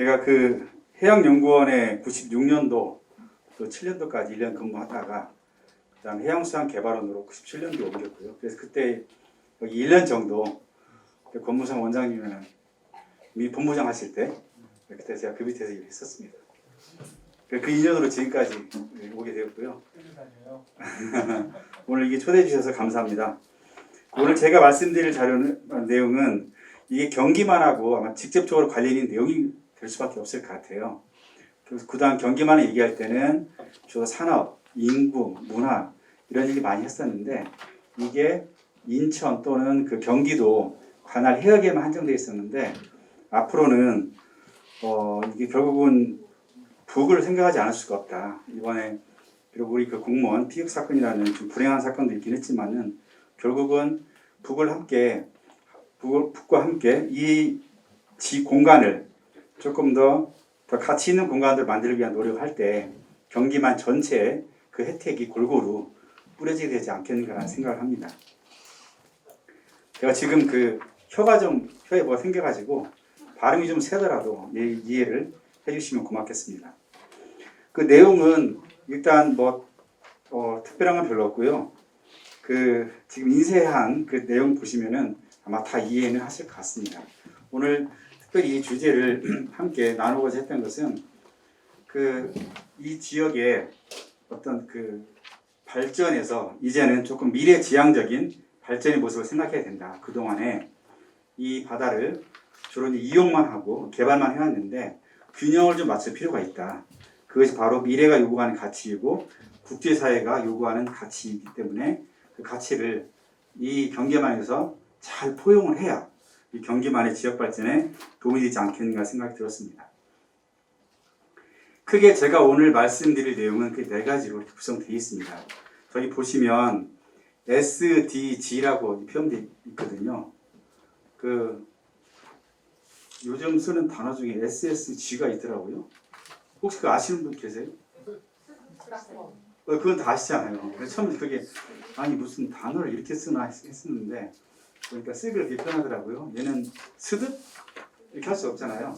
제가 그 해양연구원에 96년도 또 7년도까지 1년 근무하다가 그다음 해양수산개발원으로 97년도에 옮겼고요. 그래서 그때 여기 1년 정도 권무상 원장님이랑 미 본부장 하실 때 그때 제가 그 밑에서 일을 했었습니다. 그 인연으로 지금까지 오게 되었고요. 오늘 이게 초대해 주셔서 감사합니다. 오늘 제가 말씀드릴 내용은 이게 경기만 하고 아마 직접적으로 관련인 내용이 될 수밖에 없을 것 같아요. 그래서 그다음 경기만을 얘기할 때는 주로 산업, 인구, 문화 이런 얘기 많이 했었는데 이게 인천 또는 그 경기도 관할 해역에만 한정되어 있었는데 앞으로는 이게 결국은 북을 생각하지 않을 수가 없다. 이번에 비록 우리 그 공무원 피격 사건이라는 좀 불행한 사건도 있긴 했지만은 결국은 북과 함께 이 공간을 조금 더 가치 있는 공간을 만들기 위한 노력을 할 때 경기만 전체에 그 혜택이 골고루 뿌려지게 되지 않겠는가라는 생각을 합니다. 제가 지금 그 혀에 뭐가 생겨가지고 발음이 좀 세더라도 이해를 해주시면 고맙겠습니다. 그 내용은 일단 특별한 건 별로 없고요. 그 지금 인쇄한 그 내용 보시면은 아마 다 이해는 하실 것 같습니다. 오늘 특별히 이 주제를 함께 나누고자 했던 것은 이 지역의 어떤 그 발전에서 이제는 조금 미래지향적인 발전의 모습을 생각해야 된다. 그동안에 이 바다를 주로 이용만 하고 개발만 해왔는데 균형을 좀 맞출 필요가 있다. 그것이 바로 미래가 요구하는 가치이고 국제사회가 요구하는 가치이기 때문에 그 가치를 이 경기만에서 잘 포용을 해야 이 경기만의 지역 발전에 도움이 되지 않겠는가 생각이 들었습니다. 크게 제가 오늘 말씀드릴 내용은 그 네 가지로 이렇게 구성되어 있습니다. 저기 보시면 SDG라고 표현되어 있거든요. 요즘 쓰는 단어 중에 SSG가 있더라고요. 혹시 그거 아시는 분 계세요? 그건 다 아시잖아요. 그래서 처음에 그게 아니 무슨 단어를 이렇게 쓰나 했었는데 그러니까 쓰기를 이렇게 표현하더라고요. 얘는 쓰듯 이렇게 할 수 없잖아요.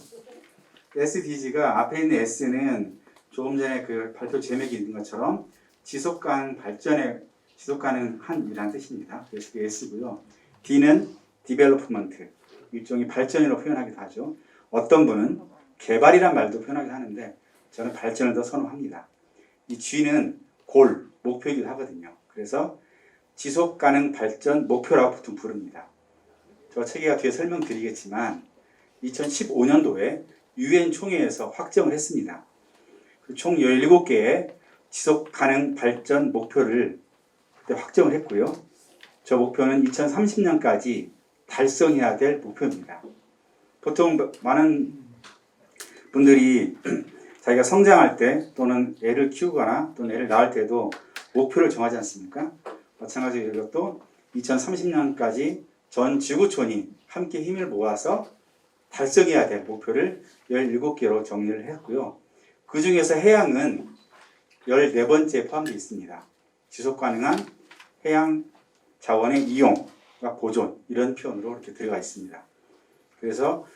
SDG가 앞에 있는 S는 조금 전에 그 발표 제목이 있는 것처럼 지속 가능한이라는 뜻입니다. 그래서 그게 S고요. D는 Development, 일종의 발전이라고 표현하기도 하죠. 어떤 분은 개발이란 말도 표현하기도 하는데 저는 발전을 더 선호합니다. 이 G는 골, 목표이기도 하거든요. 그래서 지속 가능 발전 목표라고 보통 부릅니다. 저 체계가 뒤에 설명드리겠지만 2015년도에 UN 총회에서 확정을 했습니다. 총 17개의 지속 가능 발전 목표를 그때 확정을 했고요. 저 목표는 2030년까지 달성해야 될 목표입니다. 보통 많은 분들이 자기가 성장할 때 또는 애를 키우거나 또는 애를 낳을 때도 목표를 정하지 않습니까? 마찬가지로 이것도 2030년까지 전 지구촌이 함께 힘을 모아서 달성해야 될 목표를 17개로 정리를 했고요. 그 중에서 해양은 14번째에 포함되어 있습니다. 지속 가능한 해양 자원의 이용과 보존 이런 표현으로 이렇게 들어가 있습니다. 그래서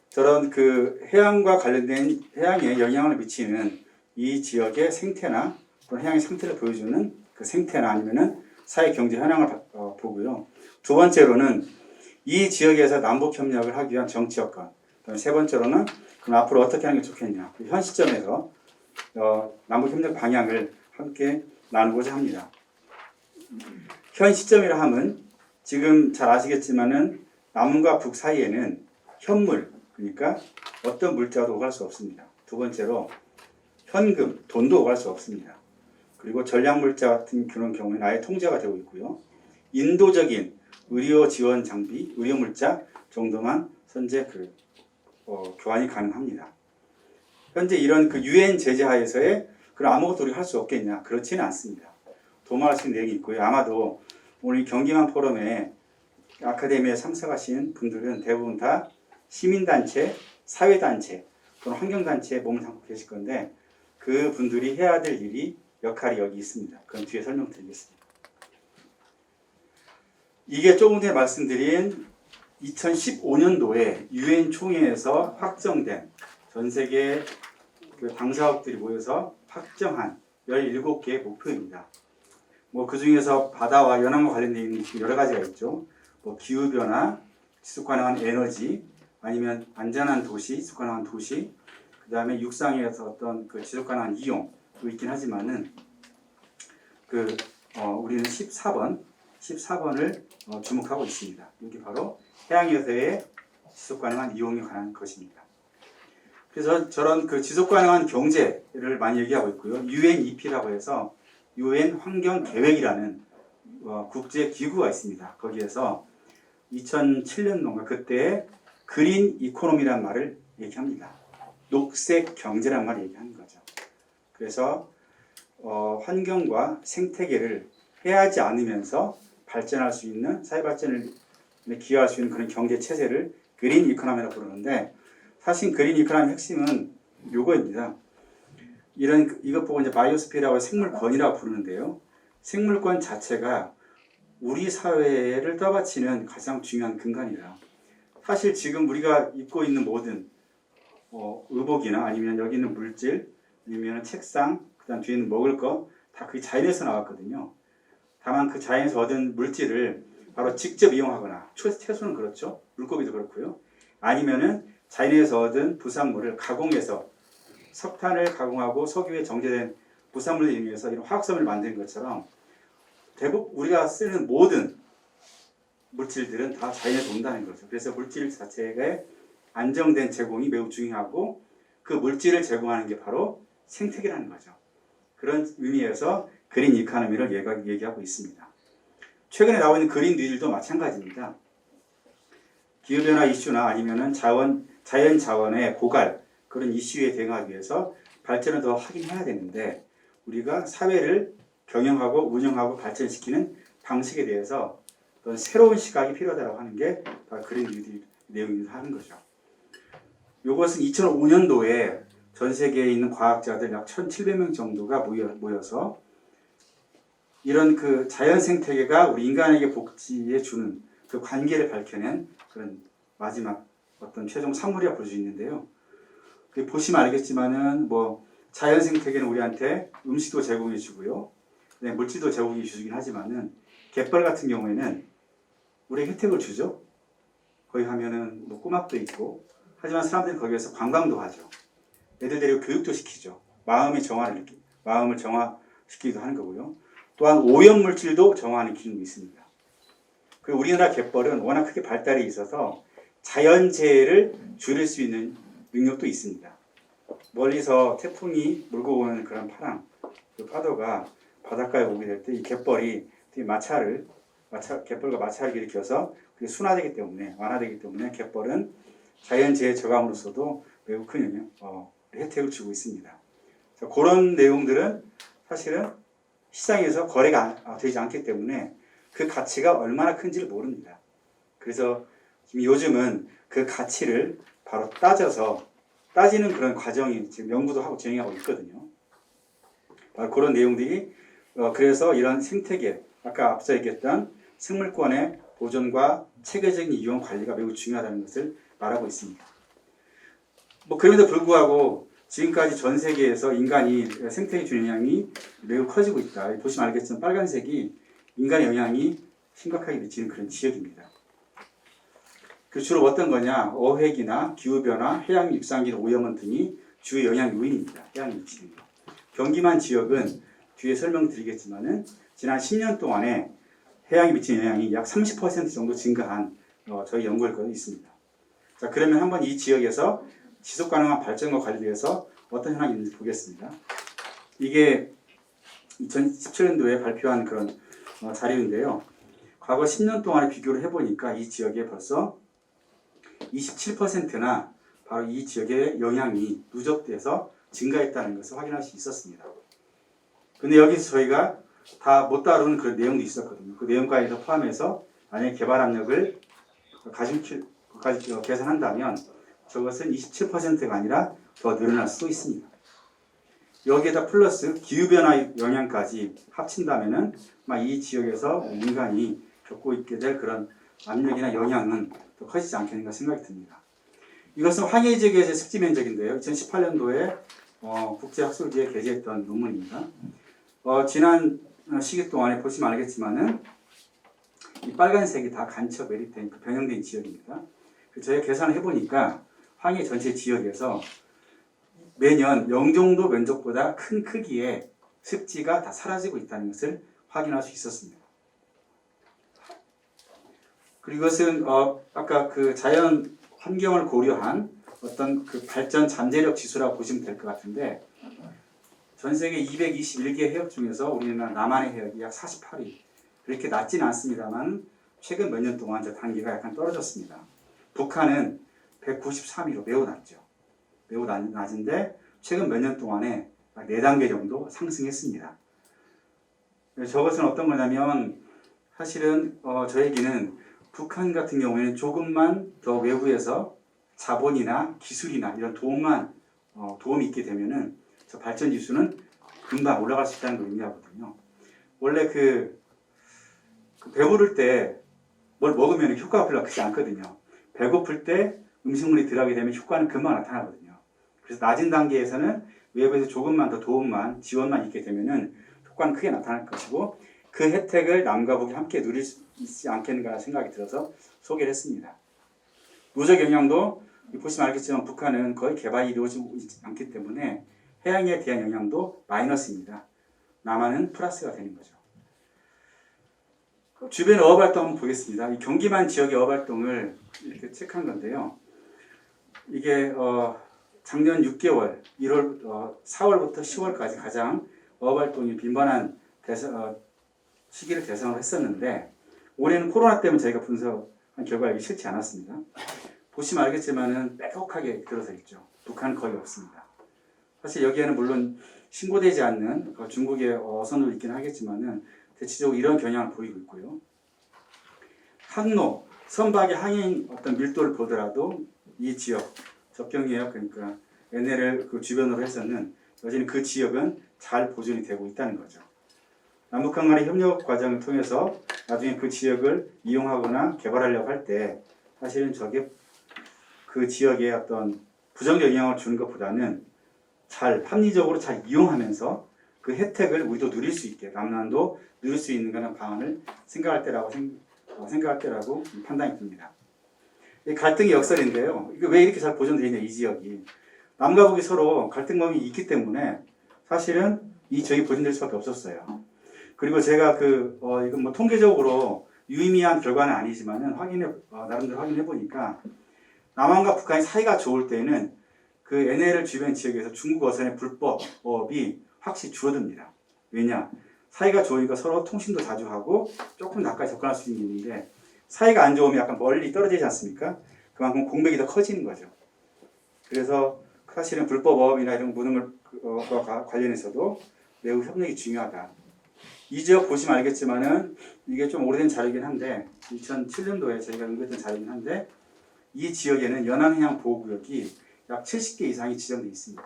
저런 그 해양과 관련된 해양에 영향을 미치는 이 지역의 생태나 또는 해양의 상태를 보여주는 그 생태나 아니면은 사회 경제 현황을 보고요. 두 번째로는 이 지역에서 남북 협력을 하기 위한 정치 여건. 세 번째로는 그럼 앞으로 어떻게 하는 게 좋겠냐. 현 시점에서 남북 협력 방향을 함께 나누고자 합니다. 현 시점이라 함은 지금 잘 아시겠지만은 남과 북 사이에는 현물, 그러니까 어떤 물자도 오갈 수 없습니다. 두 번째로 현금, 돈도 오갈 수 없습니다. 그리고 전략물자 같은 그런 경우에는 아예 통제가 되고 있고요. 인도적인 의료 지원 장비, 의료물자 정도만 현재 교환이 가능합니다. 현재 이런 그 UN 제재 하에서의 그런 아무것도 우리가 할 수 없겠냐? 그렇지는 않습니다. 도모할 수 있는 내용이 있고요. 아마도 오늘 경기만 포럼에 아카데미에 참석하신 분들은 대부분 다 시민단체, 사회단체 또는 환경단체에 몸을 담고 계실 건데 그 분들이 해야 될 역할이 여기 있습니다. 그건 뒤에 설명드리겠습니다. 이게 조금 전에 말씀드린 2015년도에 UN 총회에서 확정된 전 세계 그 당사국들이 모여서 확정한 17개의 목표입니다. 그 중에서 바다와 연안과 관련되어 있는 여러 가지가 있죠. 기후변화, 지속가능한 에너지, 아니면 안전한 도시, 지속가능한 도시, 그 다음에 육상에서 어떤 그 지속가능한 이용도 있긴 하지만은 우리는 14번을 주목하고 있습니다. 이게 바로 해양에서의 지속가능한 이용에 관한 것입니다. 그래서 저런 그 지속가능한 경제를 많이 얘기하고 있고요. UNEP라고 해서 UN 환경계획이라는 국제 기구가 있습니다. 거기에서 2007년도인가 그때 그린 이코노미라는 말을 얘기합니다. 녹색 경제라는 말을 얘기하는 거죠. 그래서 환경과 생태계를 해하지 않으면서 발전할 수 있는 사회 발전을 기여할 수 있는 그런 경제 체제를 그린 이코노미라고 부르는데 사실 그린 이코노미의 핵심은 요거입니다. 이것 보고 이제 바이오스피어라고 생물권이라고 부르는데요. 생물권 자체가 우리 사회를 떠받치는 가장 중요한 근간이다. 사실 지금 우리가 입고 있는 모든 의복이나 아니면 여기 있는 물질, 아니면 책상, 그다음 뒤에 있는 먹을 거 다 그게 자연에서 나왔거든요. 다만 그 자연에서 얻은 물질을 바로 직접 이용하거나 채소는 그렇죠. 물고기도 그렇고요. 아니면은 자연에서 얻은 부산물을 가공해서 석탄을 가공하고 석유에 정제된 부산물을 이용해서 이런 화학섬을 만드는 것처럼 대부분 우리가 쓰는 모든 물질들은 다 자연에서 온다는 거죠. 그래서 물질 자체의 안정된 제공이 매우 중요하고 그 물질을 제공하는 게 바로 생태계라는 거죠. 그런 의미에서 그린 이코노미를 얘기하고 있습니다. 최근에 나오고 있는 그린 뉴딜도 마찬가지입니다. 기후변화 이슈나 아니면은 자연 자원의 고갈 그런 이슈에 대응하기 위해서 발전을 더 하긴 해야 되는데 우리가 사회를 경영하고 운영하고 발전시키는 방식에 대해서 어떤 새로운 시각이 필요하다고 하는 게 바로 그린 뉴딜 내용이기도 하는 거죠. 이것은 2005년도에 전 세계에 있는 과학자들 약 1,700명 정도가 모여서 이런 그 자연 생태계가 우리 인간에게 복지에 주는 그 관계를 밝혀낸 그런 마지막 어떤 최종 산물이라고 볼 수 있는데요. 보시면 알겠지만은 자연 생태계는 우리한테 음식도 제공해 주고요. 물질도 제공해 주긴 하지만은 갯벌 같은 경우에는 우리에게 혜택을 주죠. 거기 가면은 꼬막도 있고 하지만 사람들이 거기에서 관광도 하죠. 애들 데리고 교육도 시키죠. 마음을 정화시키기도 하는 거고요. 또한 오염물질도 정화하는 기능이 있습니다. 그리고 우리나라 갯벌은 워낙 크게 발달이 있어서 자연재해를 줄일 수 있는 능력도 있습니다. 멀리서 태풍이 몰고 오는 그런 그 파도가 바닷가에 오게 될 때 이 갯벌이 갯벌과 마찰을 일으켜서 그게 완화되기 때문에 갯벌은 자연재해 저감으로서도 매우 큰 혜택을 주고 있습니다. 그런 내용들은 사실은 시장에서 거래가 되지 않기 때문에 그 가치가 얼마나 큰지를 모릅니다. 그래서 요즘은 그 가치를 바로 따지는 그런 과정이 지금 연구도 하고 진행하고 있거든요. 바로 그런 내용들이 그래서 이런 생태계, 아까 앞서 얘기했던 생물권의 보존과 체계적인 이용 관리가 매우 중요하다는 것을 말하고 있습니다. 그럼에도 불구하고 지금까지 전 세계에서 인간이 생태계에 주는 영향이 매우 커지고 있다. 보시면 알겠지만 빨간색이 인간의 영향이 심각하게 미치는 그런 지역입니다. 주로 어떤 거냐? 어획이나 기후변화, 해양 육상길 오염원 등이 주요 영향 요인입니다. 해양에 미치는 거. 경기만 지역은 뒤에 설명드리겠지만은 지난 10년 동안에 해양에 미치는 영향이 약 30% 정도 증가한 저희 연구 결과가 있습니다. 자, 그러면 한번 이 지역에서 지속가능한 발전과 관련해서 어떤 현황이 있는지 보겠습니다. 이게 2017년도에 발표한 그런 자료인데요. 과거 10년 동안에 비교를 해보니까 이 지역에 벌써 27%나 바로 이 지역의 영향이 누적돼서 증가했다는 것을 확인할 수 있었습니다. 근데 여기서 저희가 다 못 다루는 그런 내용도 있었거든요. 그 내용까지도 포함해서 만약에 개발 압력을 계산한다면 저것은 27%가 아니라 더 늘어날 수도 있습니다. 여기에다 플러스 기후변화 영향까지 합친다면은 이 지역에서 인간이 겪고 있게 될 그런 압력이나 영향은 더 커지지 않겠는가 생각이 듭니다. 이것은 황해 지역의 습지 면적인데요. 2018년도에 국제학술지에 게재했던 논문입니다. 지난 시기 동안에 보시면 알겠지만은 이 빨간색이 다 간첩 매립된 그 변형된 지역입니다. 저희가 계산을 해보니까 황해 전체 지역에서 매년 영종도 면적보다 큰 크기의 습지가 다 사라지고 있다는 것을 확인할 수 있었습니다. 그리고 이것은 아까 그 자연 환경을 고려한 어떤 그 발전 잠재력 지수라고 보시면 될 것 같은데, 전 세계 221개 해역 중에서 우리나라 남한의 해역이 약 48위. 그렇게 낮지는 않습니다만 최근 몇 년 동안 저 단계가 약간 떨어졌습니다. 북한은 193위로 매우 낮죠. 매우 낮은데 최근 몇 년 동안에 4단계 정도 상승했습니다. 저것은 어떤 거냐면 사실은 저에게는 북한 같은 경우에는 조금만 더 외부에서 자본이나 기술이나 이런 도움이 있게 되면은 저 발전 지수는 금방 올라갈 수 있다는 걸 의미하거든요. 원래 배부를 때 뭘 먹으면 효과가 별로 크지 않거든요. 배고플 때 음식물이 들어가게 되면 효과는 금방 나타나거든요. 그래서 낮은 단계에서는 외부에서 조금만 더 도움만, 지원만 있게 되면은 효과는 크게 나타날 것이고, 그 혜택을 남과 북이 함께 누릴 수 있지 않겠는가 생각이 들어서 소개를 했습니다. 누적 영향도 보시면 알겠지만 북한은 거의 개발이 이루어지고 있지 않기 때문에 해양에 대한 영향도 마이너스입니다. 남한은 플러스가 되는 거죠. 주변 어업활동 한번 보겠습니다. 이 경기만 지역의 어업활동을 이렇게 체크한 건데요. 이게 작년 6개월, 4월부터 10월까지 가장 어업활동이 빈번한 시기를 대상으로 했었는데, 올해는 코로나 때문에 저희가 분석한 결과가 이게 싫지 않았습니다. 보시면 알겠지만은 빼곡하게 들어서 있죠. 북한은 거의 없습니다. 사실 여기에는 물론 신고되지 않는 중국의 어선도 있긴 하겠지만은 대체적으로 이런 경향을 보이고 있고요. 항로, 선박의 항행 어떤 밀도를 보더라도 이 지역, 접경해역, 그러니까 NLL 그 주변으로 해서는 여전히 그 지역은 잘 보존이 되고 있다는 거죠. 남북한 간의 협력 과정을 통해서 나중에 그 지역을 이용하거나 개발하려고 할 때 사실은 저게 그 지역에 어떤 부정적 영향을 주는 것보다는 합리적으로 잘 이용하면서 그 혜택을 우리도 누릴 수 있게, 남한도 누릴 수 있는 그런 방안을 생각할 때라고 판단이 듭니다. 이 갈등의 역설인데요. 이게 왜 이렇게 잘 보존되어 있냐, 이 지역이. 남과 북이 서로 갈등감이 있기 때문에 사실은 이 지역이 보존될 수밖에 없었어요. 그리고 제가 이건 뭐 통계적으로 유의미한 결과는 아니지만은 나름대로 확인해 보니까 남한과 북한이 사이가 좋을 때는 그 NLL 주변 지역에서 중국 어선의 불법 어업이 확실히 줄어듭니다. 왜냐? 사이가 좋으니까 서로 통신도 자주 하고 조금 나까지 접근할 수 있는데, 사이가 안 좋으면 약간 멀리 떨어지지 않습니까? 그만큼 공백이 더 커지는 거죠. 그래서 사실은 불법 어업이나 이런 무능과 관련해서도 매우 협력이 중요하다. 이 지역 보시면 알겠지만은 이게 좀 오래된 자료이긴 한데 2007년도에 저희가 연구했던 자료이긴 한데, 이 지역에는 연안해양 보호구역이 약 70개 이상이 지정되어 있습니다.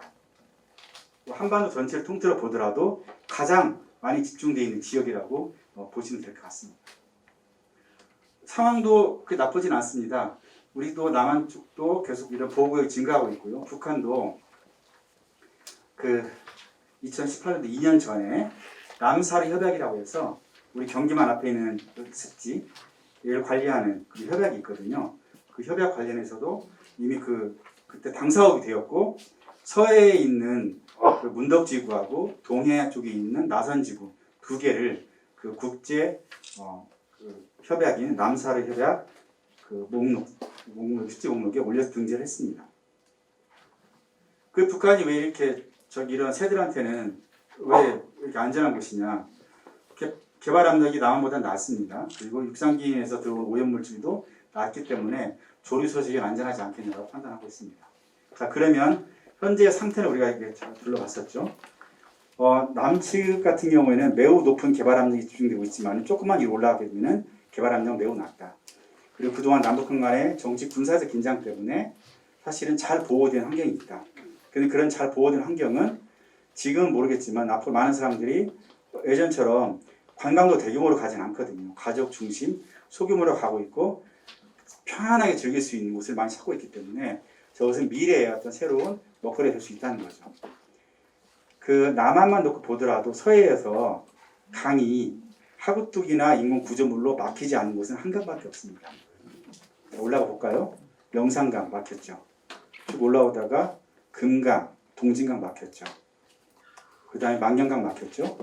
한반도 전체를 통틀어 보더라도 가장 많이 집중되어 있는 지역이라고 보시면 될 것 같습니다. 상황도 그렇게 나쁘진 않습니다. 우리도 남한 쪽도 계속 이런 보호구역이 증가하고 있고요. 북한도 2018년도 2년 전에 남사르 협약이라고 해서 우리 경기만 앞에 있는 습지를 관리하는 그 협약이 있거든요. 그 협약 관련해서도 이미 그때 당사업이 되었고, 서해에 있는 그 문덕지구하고 동해 쪽에 있는 나선지구 두 개를 그 국제 협약인 남사르 협약 습지 목록에 올려서 등재를 했습니다. 그 북한이 왜 이렇게 이런 새들한테는 왜 이렇게 안전한 곳이냐? 개발 압력이 남한보다 낮습니다. 그리고 육상기인에서 들어온 오염물질도 낮기 때문에 조류 소식은 안전하지 않겠냐고 판단하고 있습니다. 자, 그러면 현재의 상태를 우리가 이렇게 잘 둘러봤었죠. 남측 같은 경우에는 매우 높은 개발 압력이 집중되고 있지만 조금만 위로 올라가게 되면 개발 압력은 매우 낮다. 그리고 그동안 남북한 간의 정치 군사적 긴장 때문에 사실은 잘 보호된 환경이 있다. 그런데 그런 잘 보호된 환경은 지금은 모르겠지만 앞으로 많은 사람들이 예전처럼 관광도 대규모로 가진 않거든요. 가족 중심, 소규모로 가고 있고 편안하게 즐길 수 있는 곳을 많이 찾고 있기 때문에 저것은 미래의 어떤 새로운 먹거리가 될 수 있다는 거죠. 그 남한만 놓고 보더라도 서해에서 강이 하구뚝이나 인공 구조물로 막히지 않은 곳은 한강밖에 없습니다. 올라가 볼까요? 영산강 막혔죠. 쭉 올라오다가 금강, 동진강 막혔죠. 그 다음에 망경강 막혔죠.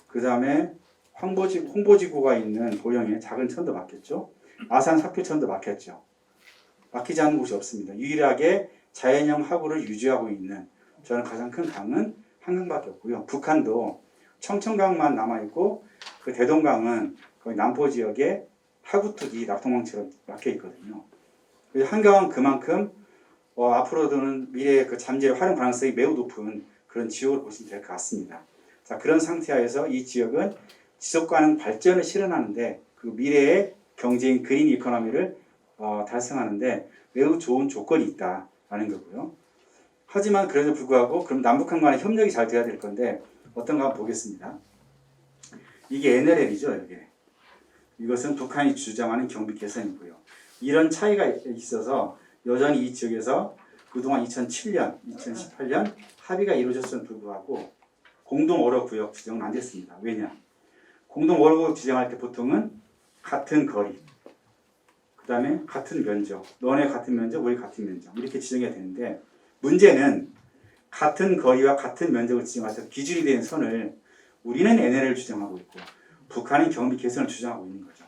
그 다음에 홍보지구가 있는 도영의 작은 천도 막혔죠. 아산 사표천도 막혔죠. 막히지 않은 곳이 없습니다. 유일하게 자연형 하구를 유지하고 있는 저는 가장 큰 강은 한강밖에 없고요. 북한도 청천강만 남아있고 그 대동강은 거의 남포 지역에 하구뚝이 낙동강처럼 막혀 있거든요. 한강은 그만큼 앞으로는 미래의 그 잠재의 활용 가능성이 매우 높은 그런 지역으로 보시면 될 것 같습니다. 자, 그런 상태하에서 이 지역은 지속 가능 발전을 실현하는데 그 미래의 경제인 그린 이코노미를 달성하는데 매우 좋은 조건이 있다라는 거고요. 하지만 그래도 불구하고 그럼 남북한 간의 협력이 잘 돼야 될 건데 어떤가 한번 보겠습니다. 이게 NLL이죠, 이게. 이것은 북한이 주장하는 경비 개선이고요. 이런 차이가 있어서 여전히 이 지역에서 그동안 2007년, 2018년 합의가 이루어졌음에도 불구하고 공동 어뢰구역 지정은 안 됐습니다. 왜냐? 공동 어뢰구역 지정할 때 보통은 같은 거리, 그 다음에 같은 면적, 너네 같은 면적, 우리 같은 면적 이렇게 지정해야 되는데 문제는 같은 거리와 같은 면적을 지정할 때 기준이 되는 선을 우리는 NLL을 주장하고 있고 북한은 경비 개선을 주장하고 있는 거죠.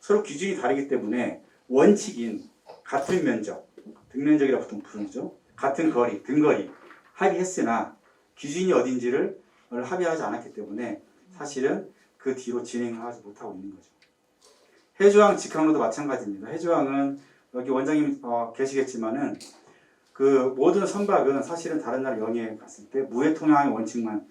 서로 기준이 다르기 때문에 원칙인 같은 면적, 등면적이라고 보통 부르죠. 같은 거리, 등거리 합의했으나 기준이 어딘지를 합의하지 않았기 때문에 사실은 그 뒤로 진행하지 못하고 있는 거죠. 해주항 직항로도 마찬가지입니다. 해주항은 여기 원장님 계시겠지만은 그 모든 선박은 사실은 다른 나라 영해에 갔을 때 무해 통행의 원칙만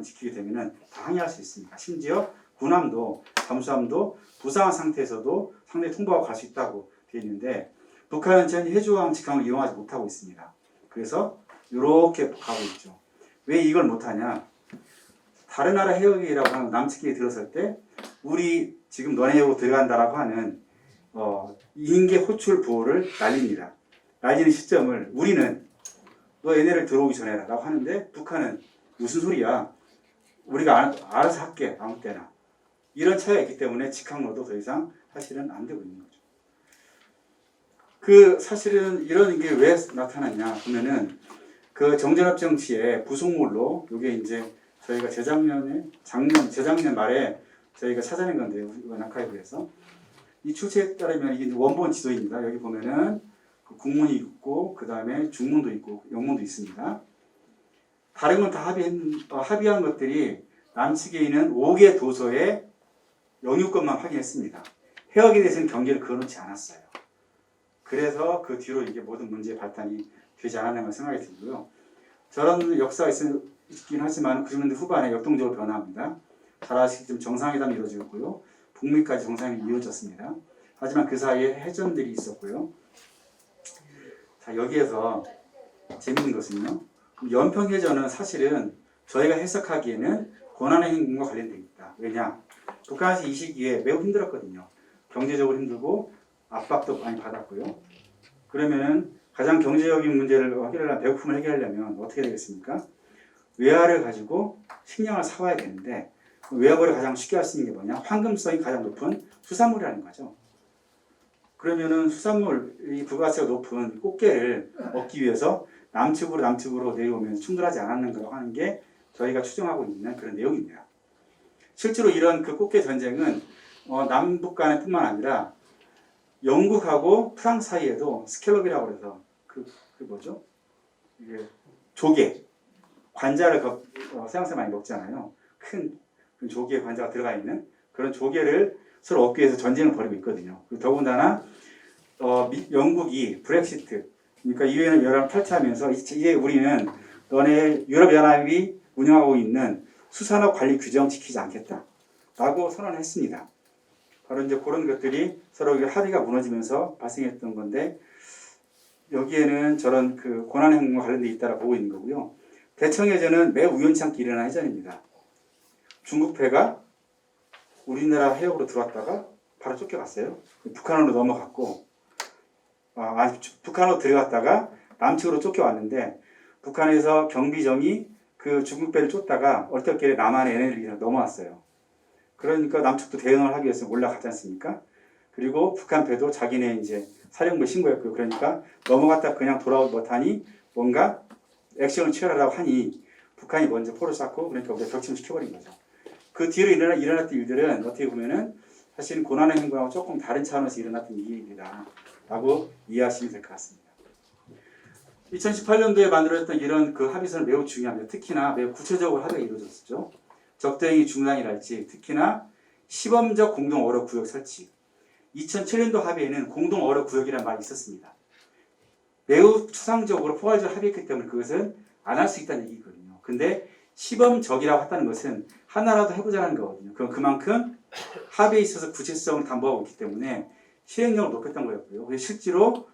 지키게 되면은 다 항해할 수 있습니다. 심지어 군함도 잠수함도 부상한 상태에서도 상대히 통보하고 갈 수 있다고 되어 있는데 북한은 전 해주항 직항을 이용하지 못하고 있습니다. 그래서 이렇게 가고 있죠. 왜 이걸 못하냐? 다른 나라 해역이라고 하는 남측에 들어설 때 우리 지금 너네 해역으로 들어간다라고 하는 인계 호출 보호를 날립니다. 날리는 시점을 우리는 너 얘네를 들어오기 전에라 라고 하는데 북한은 무슨 소리야? 우리가 알아서 할게 아무 때나. 이런 차이가 있기 때문에 직항로도 더 이상 사실은 안 되고 있는 거죠. 그 사실은 이런 게 왜 나타났냐 보면은 그 정전협정치의 부속물로 이게 이제 저희가 재작년 말에 저희가 찾아낸 건데요. 이번 아카이브에서 이 출처에 따르면 이게 원본 지도입니다. 여기 보면은 그 국문이 있고 그 다음에 중문도 있고 영문도 있습니다. 다른 건 다 합의한 것들이 남측에 있는 5개 도서의 영유권만 확인했습니다. 해역에 대해서는 경계를 그어놓지 않았어요. 그래서 그 뒤로 이게 모든 문제의 발단이 되지 않았나 생각이 들고요. 저런 역사가 있긴 하지만 90년대 후반에 역동적으로 변화합니다. 잘 아시겠지만 정상회담이 이루어졌고요. 북미까지 정상회담이 이루어졌습니다. 하지만 그 사이에 해전들이 있었고요. 자, 여기에서 재밌는 것은요. 연평해전은 사실은 저희가 해석하기에는 권한의 행군과 관련되어 있다. 왜냐? 북한에서 이 시기에 매우 힘들었거든요. 경제적으로 힘들고 압박도 많이 받았고요. 그러면은 가장 경제적인 문제를 해결하려면 배고픔을 해결하려면 어떻게 되겠습니까? 외화를 가지고 식량을 사와야 되는데 외화거래 가장 쉽게 할 수 있는 게 뭐냐? 황금성이 가장 높은 수산물이라는 거죠. 그러면은 수산물이 부가가치가 높은 꽃게를 얻기 위해서 남측으로 내려오면 충돌하지 않았는가 하는 게 저희가 추정하고 있는 그런 내용입니다. 실제로 이런 그 꽃게 전쟁은 남북 간에 뿐만 아니라 영국하고 프랑스 사이에도 스캘럽이라고 해서 그 뭐죠? 이게 조개 관자를 서양사람 많이 먹잖아요. 큰 조개 관자가 들어가 있는 그런 조개를 서로 얻기 위해서 전쟁을 벌이고 있거든요. 더군다나 영국이 브렉시트 그러니까 유엔 연합 탈퇴하면서 이제 우리는 너네 유럽연합이 운영하고 있는 수산업 관리 규정 지키지 않겠다라고 선언했습니다. 바로 이제 그런 것들이 서로 합의가 무너지면서 발생했던 건데 여기에는 저런 그 권한의 행동과 관련돼 있다고 보고 있는 거고요. 대청해전은 매우 우연치 않게 일어난 해전입니다. 중국배가 우리나라 해역으로 들어왔다가 바로 쫓겨갔어요. 북한으로 넘어갔고 북한으로 들어갔다가 남측으로 쫓겨왔는데 북한에서 경비정이 그 중국배를 쫓다가 얼떨결에 남한의 NLL이 넘어왔어요. 그러니까 남측도 대응을 하기 위해서 올라갔지 않습니까? 그리고 북한 배도 자기네 이제 사령부에 신고했고요. 그러니까 넘어갔다 그냥 돌아오지 못하니 뭔가 액션을 취하라고 하니 북한이 먼저 포를 쐈고 그러니까 우리가 격침을 시켜버린 거죠. 그 뒤로 일어났던 일들은 어떻게 보면은 사실은 고난의 행군하고 조금 다른 차원에서 일어났던 일입니다. 라고 이해하시면 될 것 같습니다. 2018년도에 만들어졌던 이런 그 합의서는 매우 중요합니다. 특히나 매우 구체적으로 합의가 이루어졌죠. 적대행위 중단이랄지 특히나 시범적 공동 어로 구역 설치. 2007년도 합의에는 공동 어로 구역이라는 말이 있었습니다. 매우 추상적으로 포괄적으로 합의했기 때문에 그것은 안 할 수 있다는 얘기거든요. 근데 시범적이라고 했다는 것은 하나라도 해보자는 거거든요. 그럼 그만큼 합의에 있어서 구체성을 담보하고 있기 때문에 실행력을 높였던 거였고요. 그래서 실제로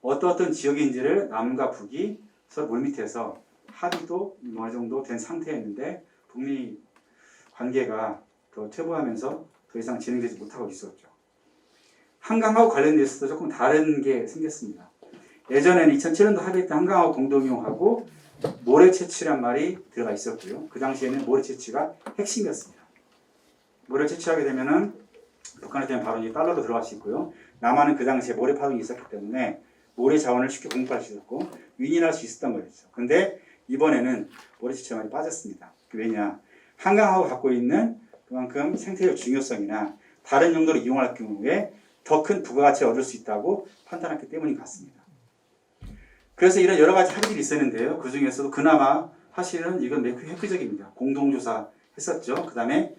어떤 지역인지를 남과 북이 서로 물밑에서 합의도 어느 정도 된 상태였는데 북미 관계가 더 퇴보하면서 더 이상 진행되지 못하고 있었죠. 한강하고 관련돼서 조금 다른 게 생겼습니다. 예전에는 2007년도 합의했던 한강하고 공동이용하고 모래 채취란 말이 들어가 있었고요. 그 당시에는 모래 채취가 핵심이었습니다. 모래 채취하게 되면은 북한에 대한 발언이 달러로 들어갈 수 있고요. 남한은 그 당시에 모래 파동이 있었기 때문에 모래 자원을 쉽게 공급할 수 있었고 윈윈할 수 있었던 거였죠. 근데 이번에는 모래 채취가 많이 빠졌습니다. 왜냐? 한강하고 갖고 있는 그만큼 생태적 중요성이나 다른 용도로 이용할 경우에 더 큰 부가가치를 얻을 수 있다고 판단했기 때문인 것 같습니다. 그래서 이런 여러 가지 합의들이 있었는데요. 그 중에서도 그나마 사실은 이건 매우 획기적입니다. 공동조사 했었죠. 그 다음에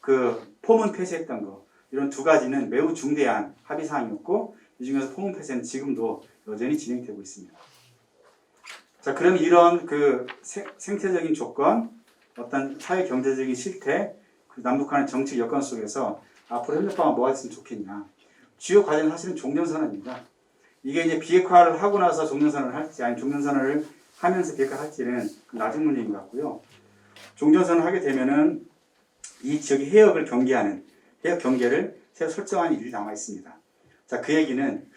그 포문 폐쇄했던 거. 이런 두 가지는 매우 중대한 합의사항이었고 이 중에서 포문 폐쇄는 지금도 여전히 진행되고 있습니다. 자, 그럼 이런 그 생태적인 조건, 어떤 사회 경제적인 실태, 그 남북한의 정치 여건 속에서 앞으로 협력방안 뭐가 있으면 좋겠냐. 주요 과제는 사실은 종전선언입니다. 이게 이제 비핵화를 하고 나서 종전선언을 할지 아니면 종전선언을 하면서 비핵화를 할지는 나중 문제인 것 같고요. 종전선언을 하게 되면은 이 지역의 해역을 경계하는 해역 경계를 새로 설정하는 일이 남아 있습니다. 자, 그 얘기는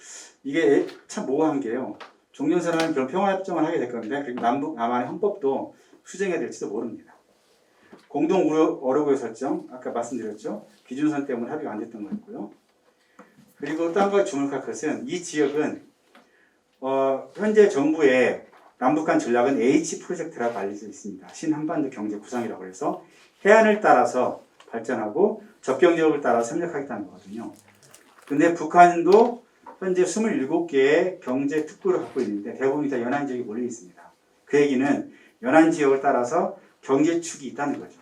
이게 참 모호한 게요. 종전선언은 그런 평화협정을 하게 될 건데 그리고 남한의 헌법도 수정해야 될지도 모릅니다. 공동 어로구역 설정 아까 말씀드렸죠. 기준선 때문에 합의가 안 됐던 거였고요. 그리고 또 한 가지 주목할 것은 이 지역은 현재 정부의 남북한 전략은 H 프로젝트라고 알려져 있습니다. 신한반도 경제 구상이라고 해서 해안을 따라서 발전하고 접경지역을 따라서 협력하겠다는 거거든요. 근데 북한도 현재 27개의 경제 특구를 갖고 있는데 대부분이 다 연안 지역에 몰려 있습니다. 그 얘기는 연안 지역을 따라서 경제축이 있다는 거죠.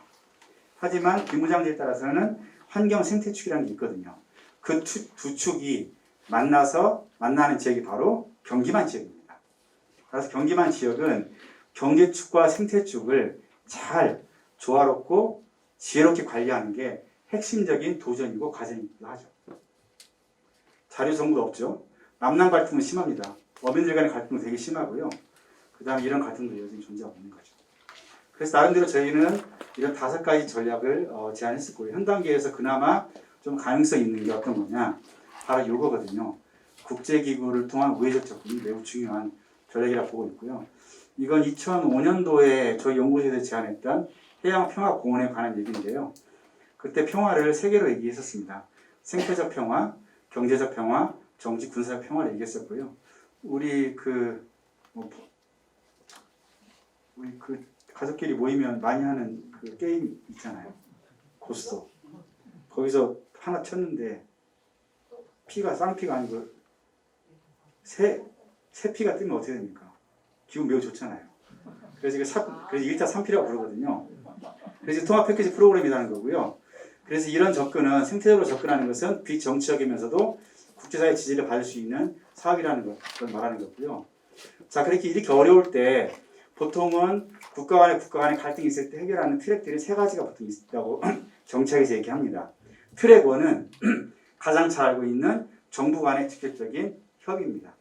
하지만 비무장지에 따라서는 환경 생태축이라는 게 있거든요. 그 두 축이 만나는 지역이 바로 경기만 지역입니다. 그래서 경기만 지역은 경제축과 생태축을 잘 조화롭고 지혜롭게 관리하는 게 핵심적인 도전이고 과제이기도 하죠. 자료 정보도 없죠. 남남 갈등은 심합니다. 어민들 간의 갈등도 되게 심하고요. 그 다음에 이런 갈등도 여전히 존재하고 있는 거죠. 그래서 나름대로 저희는 이런 5가지 전략을 제안했었고요. 현 단계에서 그나마 좀 가능성 있는 게 어떤 거냐. 바로 이거거든요. 국제기구를 통한 우회적 접근이 매우 중요한 전략이라고 보고 있고요. 이건 2005년도에 저희 연구소에서 제안했던 해양평화공원에 관한 얘기인데요. 그때 평화를 3개로 얘기했었습니다. 생태적 평화, 경제적 평화, 정치 군사적 평화를 얘기했었고요. 우리 그 가족끼리 모이면 많이 하는 그 게임 있잖아요. 고스톱. 거기서 하나 쳤는데 피가 쌍피가 아니고 새 피가 뜨면 어떻게 됩니까? 기분 매우 좋잖아요. 그래서 이게 그래서 1타 3피라고 부르거든요. 그래서 통합 패키지 프로그램이라는 거고요. 그래서 이런 접근은 생태적으로 접근하는 것은 비정치적이면서도 국제사회 지지를 받을 수 있는 사업이라는 걸 말하는 거고요. 자, 이렇게 어려울 때 보통은 국가 간의 갈등이 있을 때 해결하는 트랙들이 3가지가 보통 있다고 정책에서 얘기합니다. 트랙 1은 가장 잘 알고 있는 정부 간의 직접적인 협의입니다.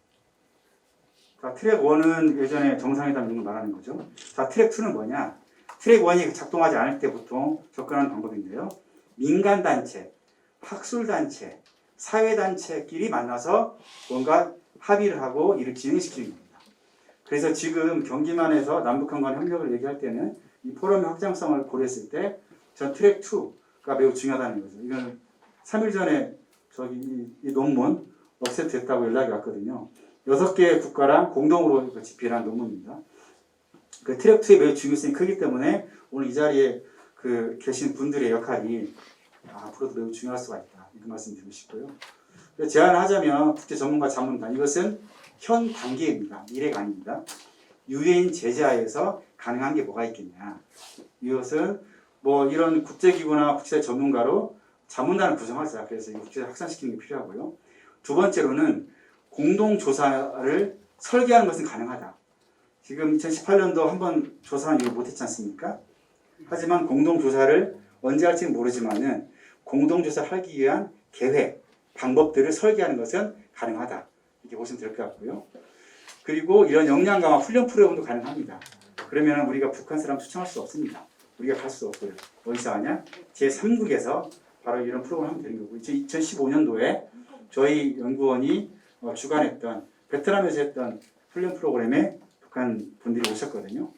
자, 트랙 1은 예전에 정상회담 이런 걸 말하는 거죠. 자, 트랙 2는 뭐냐? 트랙 1이 작동하지 않을 때 보통 접근하는 방법인데요. 민간단체, 학술단체, 사회단체끼리 만나서 뭔가 합의를 하고 이를 진행시키는 겁니다. 그래서 지금 경기만에서 남북한 간 협력을 얘기할 때는 이 포럼의 확장성을 고려했을 때 전 트랙 2가 매우 중요하다는 거죠. 이건 3일 전에 이 논문 억셉트됐다고 연락이 왔거든요. 6개 국가랑 공동으로 집필한 논문입니다. 그 트랙 2의 매우 중요성이 크기 때문에 오늘 이 자리에 계신 분들의 역할이 앞으로도 매우 중요할 수가 있다. 이렇게 말씀드리고 싶고요. 제안을 하자면 국제 전문가 자문단, 이것은 현 단계입니다. 미래가 아닙니다. 유엔 제재하에서 가능한 게 뭐가 있겠냐. 이것은 뭐 이런 국제기구나 국제 전문가로 자문단을 구성하자. 그래서 이거 국제 확산시키는 게 필요하고요. 두 번째로는 공동조사를 설계하는 것은 가능하다. 지금 2018년도 한번 조사한 이후 못했지 않습니까? 하지만 공동조사를 언제 할지는 모르지만은 공동조사를 하기 위한 계획, 방법들을 설계하는 것은 가능하다. 이렇게 보시면 될 것 같고요. 그리고 이런 역량 강화 훈련 프로그램도 가능합니다. 그러면 우리가 북한 사람 초청할 수 없습니다. 우리가 갈 수 없고요. 어디서 하냐? 제3국에서 바로 이런 프로그램을 하면 되는 거고 2015년도에 저희 연구원이 주관했던 베트남에서 했던 훈련 프로그램에 북한 분들이 오셨거든요.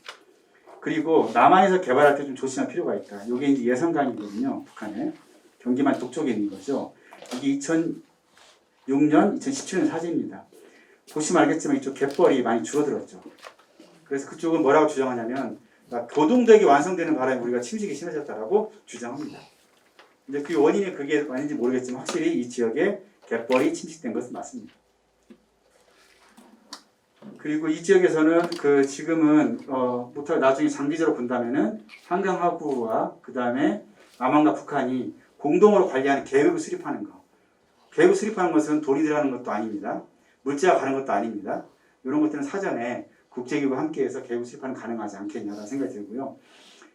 그리고 남한에서 개발할 때 좀 조심할 필요가 있다. 이게 이제 예산강이거든요. 북한에. 경기만 북쪽에 있는 거죠. 이게 2006년, 2017년 사진입니다. 보시면 알겠지만 이쪽 갯벌이 많이 줄어들었죠. 그래서 그쪽은 뭐라고 주장하냐면 교동도역이 완성되는 바람에 우리가 침식이 심해졌다라고 주장합니다. 근데 그 원인이 그게 아닌지 모르겠지만 확실히 이 지역에 갯벌이 침식된 것은 맞습니다. 그리고 이 지역에서는 지금은 부터 나중에 장기적으로 본다면은 한강하구와 그 다음에 남한과 북한이 공동으로 관리하는 계획을 수립하는 거. 계획을 수립하는 것은 돈이 들어가는 것도 아닙니다. 물자가 가는 것도 아닙니다. 이런 것들은 사전에 국제기구와 함께해서 계획을 수립하는 가능하지 않겠냐라는 생각이 들고요.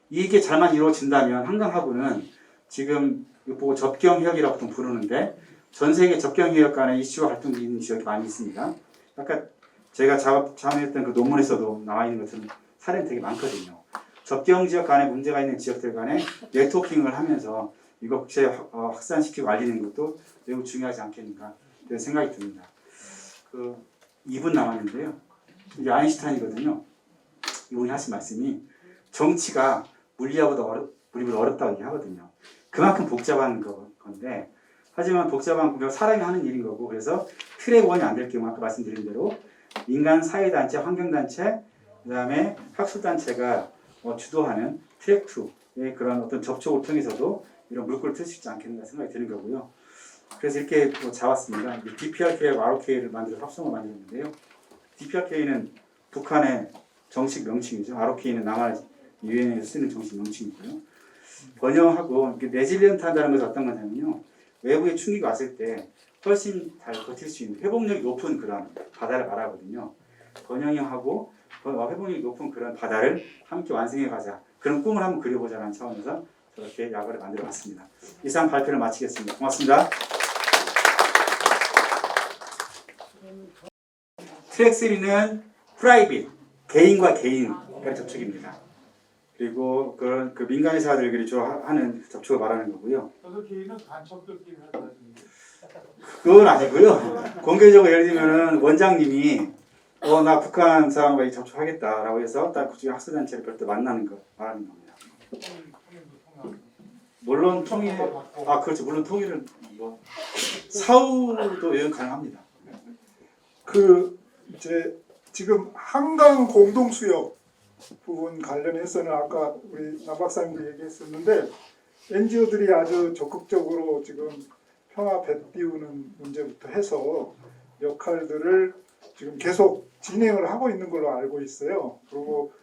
이게 잘만 이루어진다면 한강하구는 지금 보고 접경해역이라고 보통 부르는데 전 세계 접경해역 간의 이슈와 갈등이 있는 지역이 많이 있습니다. 아까 제가 자문했던 그 논문에서도 나와 있는 것은 사례는 되게 많거든요. 접경 지역 간에 문제가 있는 지역들 간에 네트워킹을 하면서 이거 국제 확산시키고 알리는 것도 매우 중요하지 않겠는가 이런 생각이 듭니다. 2분 남았는데요. 이게 아인슈타인이거든요. 이분이 하신 말씀이 정치가 물리보다 어렵다고 얘기하거든요. 그만큼 복잡한 건데 하지만 복잡한 건 사람이 하는 일인 거고 그래서 트랙 1이 안 될 경우 아까 말씀드린 대로 민간 사회단체, 환경단체, 그 다음에 학술단체가 주도하는 트랙 2의 그런 어떤 접촉을 통해서도 이런 물꼬를 틀 수 있지 않겠는가 생각이 드는 거고요. 그래서 이렇게 잡았습니다. DPRK와 ROK를 만들어서 합성을 만들었는데요. DPRK는 북한의 정식 명칭이죠. ROK는 남한 유엔에서 쓰는 정식 명칭이고요. 번영하고 레질리언트한다는 것은 어떤 거냐면요. 외부의 충격이 왔을 때 훨씬 잘 버틸 수 있는 회복력이 높은 그런 바다를 말하거든요. 번영하고 회복력이 높은 그런 바다를 함께 완성해 가자. 그런 꿈을 한번 그려보자는 차원에서 저렇게 약을 만들어 봤습니다. 이상 발표를 마치겠습니다. 고맙습니다. 트랙 3는 프라이빗, 개인과 개인 간의 접촉입니다. 그리고 그런 민간 회사들끼리 주로 하는 접촉을 말하는 거고요. 저도 개인은 간첩들끼리 하는 그건 아니고요. 공개적으로 예를 들면 원장님이 나 북한 사람과 접촉하겠다라고 해서 딱 그중에 학술단체를 별도 만나는 거 말하는 겁니다. 물론 그렇죠. 물론 통일은 사후도 여행 가능합니다. 이제 지금 한강 공동수역 부분 관련해서는 아까 우리 남 박사님도 얘기했었는데 NGO들이 아주 적극적으로 지금 평화 뱉비우는 문제부터 해서 역할들을 지금 계속 진행을 하고 있는 걸로 알고 있어요. 그리고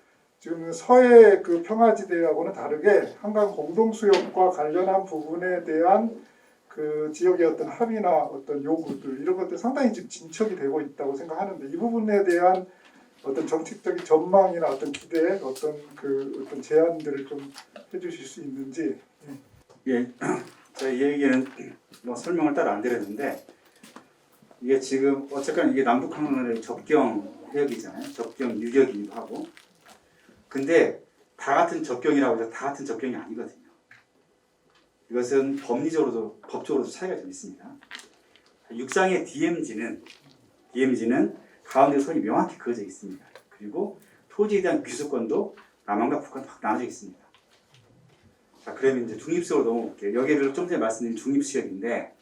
지금 서해 평화지대하고는 다르게 한강 공동수역과 관련한 부분에 대한 그 지역의 어떤 합의나 어떤 요구들 이런 것들 상당히 지금 진척이 되고 있다고 생각하는데 이 부분에 대한 어떤 정책적인 전망이나 어떤 기대, 어떤 제안들을 좀 해주실 수 있는지. 예, 저희 얘기는 설명을 따로 안 드렸는데 이게 지금 어쨌건 이게 남북한의 접경 해역이잖아요. 접경 유역이기도 하고. 근데 다 같은 접경이라고 해서 다 같은 접경이 아니거든요. 이것은 법적으로도 차이가 좀 있습니다. 육상의 DMZ는 가운데 선이 명확히 그어져 있습니다. 그리고 토지에 대한 귀수권도 남한과 북한 확 나눠져 있습니다. 자, 그러면 이제 중립수역으로 넘어볼게요. 여기를 좀 전에 말씀드린 중립수역인데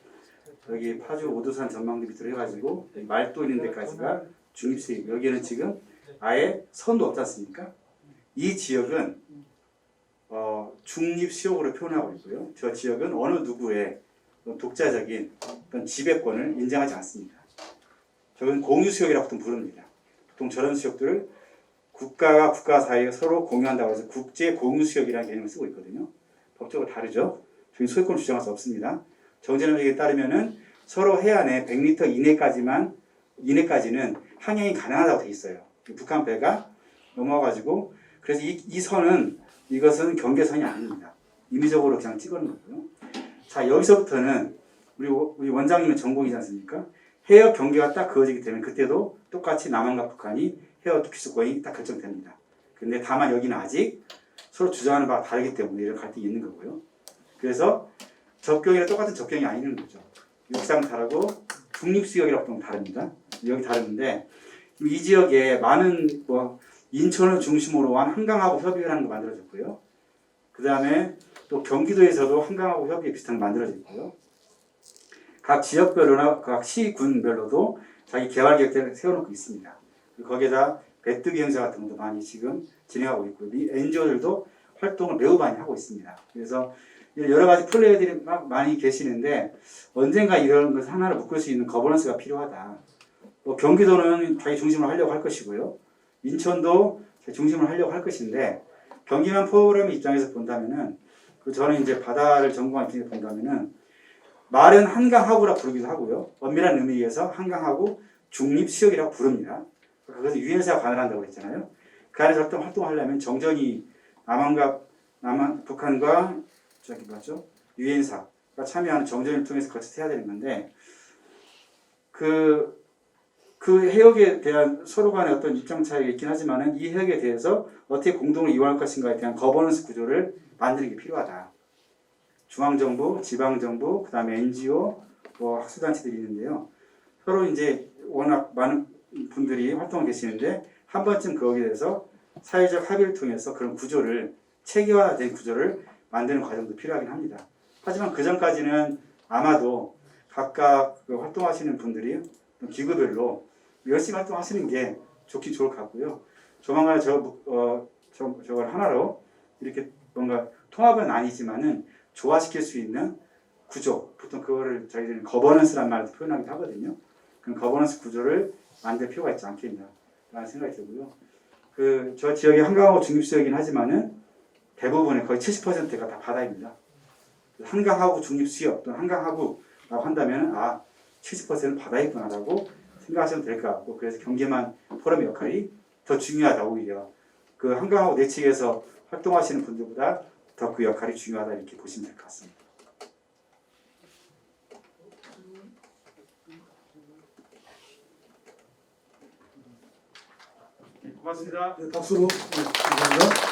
여기 파주 오도산 전망대 밑으로 해가지고 여기 말도 있는 데까지가 중립수역. 여기는 지금 아예 선도 없지 않습니까? 이 지역은 중립수역으로 표현하고 있고요. 저 지역은 어느 누구의 독자적인 어떤 지배권을 인정하지 않습니다. 저건 공유수역이라고 보통 부릅니다. 보통 저런 수역들을 국가가 국가 사이에 서로 공유한다고 해서 국제공유수역이라는 개념을 쓰고 있거든요. 법적으로 다르죠. 저희 소유권을 주장할 수 없습니다. 정제능력에 따르면은 서로 해안에 100m 이내까지는 항행이 가능하다고 되어 있어요. 북한 배가 넘어와가지고 그래서 이 선은 이것은 경계선이 아닙니다. 임의적으로 그냥 찍어놓은 거고요. 자, 여기서부터는 우리 원장님의 전공이지 않습니까? 해역 경계가 딱 그어지게 되면 그때도 똑같이 남한과 북한이 해역 기수권이 딱 결정됩니다. 근데 다만 여기는 아직 서로 주장하는 바가 다르기 때문에 이런 갈등이 있는 거고요. 그래서 접경이랑 똑같은 접경이 아니는 거죠. 육상 다르고 중립수역이라고 보면 다릅니다. 여기 다른데 이 지역에 많은 인천을 중심으로 한 한강하고 협의를 하는 거 만들어졌고요. 그 다음에 또 경기도에서도 한강하고 협의에 비슷한 거 만들어져 있고요. 각 지역별로나 각 시군별로도 자기 개발 계획들을 세워놓고 있습니다. 거기에다 배뜨기 행사 같은 것도 많이 지금 진행하고 있고 이 NGO들도 활동을 매우 많이 하고 있습니다. 그래서 여러 가지 플레이어들이 막 많이 계시는데 언젠가 이런 것을 하나를 묶을 수 있는 거버넌스가 필요하다. 경기도는 자기 중심으로 하려고 할 것이고요. 인천도 중심으로 하려고 할 것인데 경기만 포럼의 입장에서 본다면은 저는 이제 바다를 전공한 입장에서 본다면은 말은 한강하구라 부르기도 하고요. 엄밀한 의미에서 한강하구 중립수역이라고 부릅니다. 그것은 유엔사가 관할한다고 했잖아요. 그 안에서 활동하려면 정전이 북한과 유엔사가 참여하는 정전을 통해서 거쳐서 해야 되는 건데 그 해역에 대한 서로 간의 어떤 입장 차이가 있긴 하지만은 이 해역에 대해서 어떻게 공동으로 이용할 것인가에 대한 거버넌스 구조를 만드는 게 필요하다. 중앙정부, 지방정부, 그 다음에 NGO, 학술단체들이 있는데요. 서로 이제 워낙 많은 분들이 활동을 계시는데 한 번쯤 거기에 대해서 사회적 합의를 통해서 그런 구조를 체계화된 구조를 만드는 과정도 필요하긴 합니다. 하지만 그 전까지는 아마도 각각 활동하시는 분들이 기구별로 열심히 활동하시는 게 좋긴 좋을 것 같고요. 조만간에 저걸 하나로 이렇게 뭔가 통합은 아니지만은 조화시킬 수 있는 구조, 보통 그거를 저희들은 거버넌스란 말로 표현하기도 하거든요. 그런 거버넌스 구조를 만들 필요가 있지 않겠냐라는 생각이 들고요. 저 지역이 한강하고 중립수역이긴 하지만은 대부분의 거의 70%가 다 바다입니다. 한강하고 중립수역 또는 한강하고라고 한다면 70%는 바다이구나라고 생각하시면 될 것 같고 그래서 경계만 포럼의 역할이 더 중요하다 오히려 그 한강하고 내측에서 활동하시는 분들보다 더 그 역할이 중요하다 이렇게 보시면 될 것 같습니다. 고맙습니다. 네, 박수로 감사합니다.